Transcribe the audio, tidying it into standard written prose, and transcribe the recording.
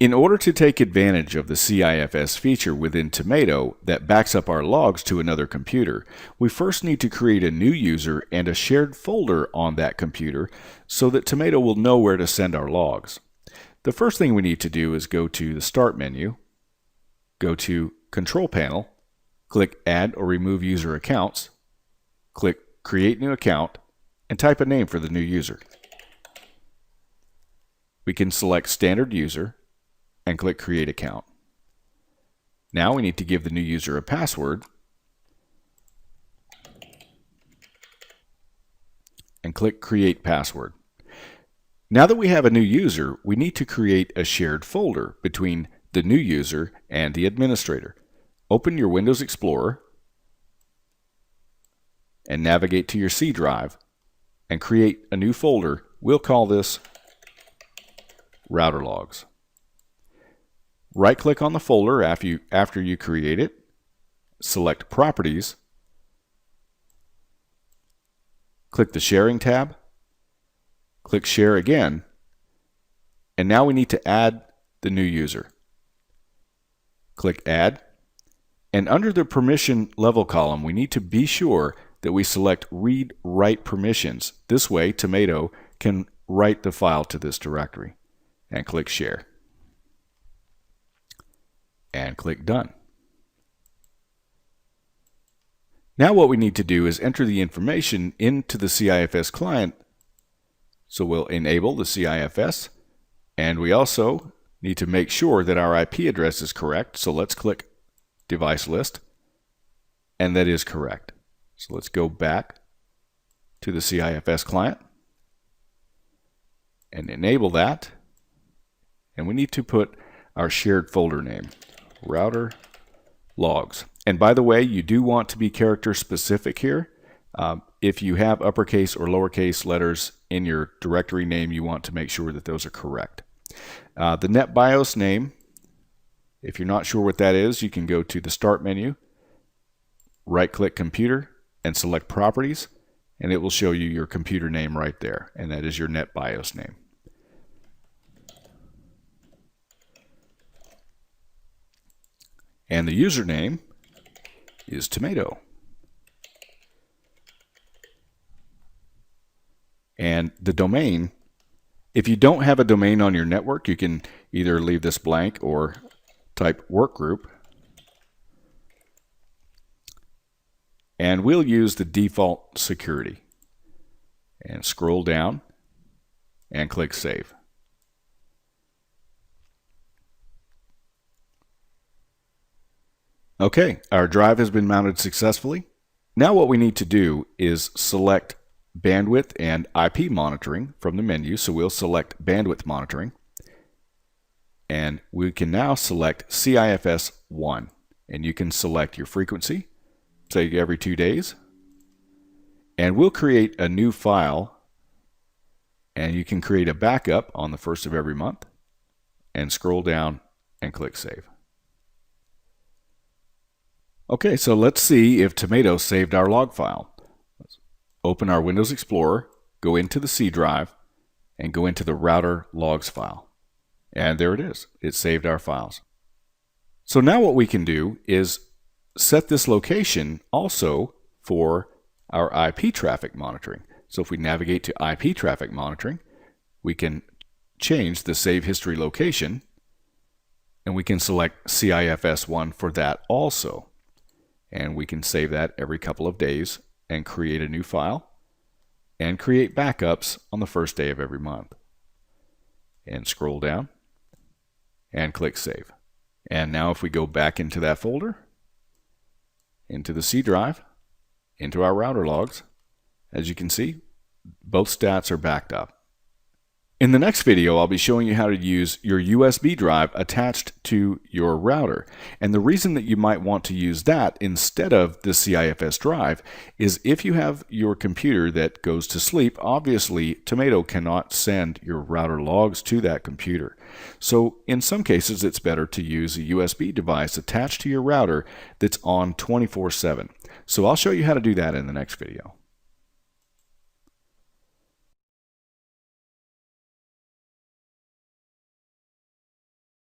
In order to take advantage of the CIFS feature within Tomato that backs up our logs to another computer, we first need to create a new user and a shared folder on that computer so that Tomato will know where to send our logs. The first thing we need to do is go to the Start menu, go to Control Panel, click Add or Remove User Accounts, click Create New Account, and type a name for the new user. We can select Standard User and click Create Account. Now we need to give the new user a password and click Create Password. Now that we have a new user, we need to create a shared folder between the new user and the administrator. Open your Windows Explorer and navigate to your C drive and create a new folder. We'll call this Router Logs. Right-click on the folder after you create it, select Properties, click the Sharing tab, click Share again, and now we need to add the new user. Click Add, and under the Permission Level column, we need to be sure that we select Read/Write Permissions. This way, Tomato can write the file to this directory, and click Share. And click Done. Now what we need to do is enter the information into the CIFS client. So we'll enable the CIFS, and we also need to make sure that our IP address is correct. So let's click Device List, and that is correct. So let's go back to the CIFS client and enable that. And we need to put our shared folder name, Router Logs. And by the way, you do want to be character specific here. If you have uppercase or lowercase letters in your directory name, you want to make sure that those are correct. The NetBIOS name, if you're not sure what that is, you can go to the Start menu, right-click Computer, and select Properties, and it will show you your computer name right there, and that is your NetBIOS name. And the username is Tomato. And the domain, if you don't have a domain on your network, you can either leave this blank or type workgroup. And we'll use the default security. And scroll down and click Save. Okay, our drive has been mounted successfully. Now what we need to do is select bandwidth and IP monitoring from the menu. So we'll select bandwidth monitoring. And we can now select CIFS1. And you can select your frequency, say every 2 days. And we'll create a new file. And you can create a backup on the 1st of every month. And scroll down and click Save. Okay, so let's see if Tomato saved our log file. Let's open our Windows Explorer, go into the C drive, and go into the Router Logs file. And there it is. It saved our files. So now what we can do is set this location also for our IP traffic monitoring. So if we navigate to IP traffic monitoring, we can change the save history location, and we can select CIFS1 for that also. And we can save that every couple of days and create a new file and create backups on the 1st day of every month. And scroll down and click Save. And now if we go back into that folder, into the C drive, into our router logs, as you can see, both stats are backed up. In the next video, I'll be showing you how to use your USB drive attached to your router. And the reason that you might want to use that instead of the CIFS drive is if you have your computer that goes to sleep, obviously Tomato cannot send your router logs to that computer. So in some cases, it's better to use a USB device attached to your router that's on 24/7. So I'll show you how to do that in the next video.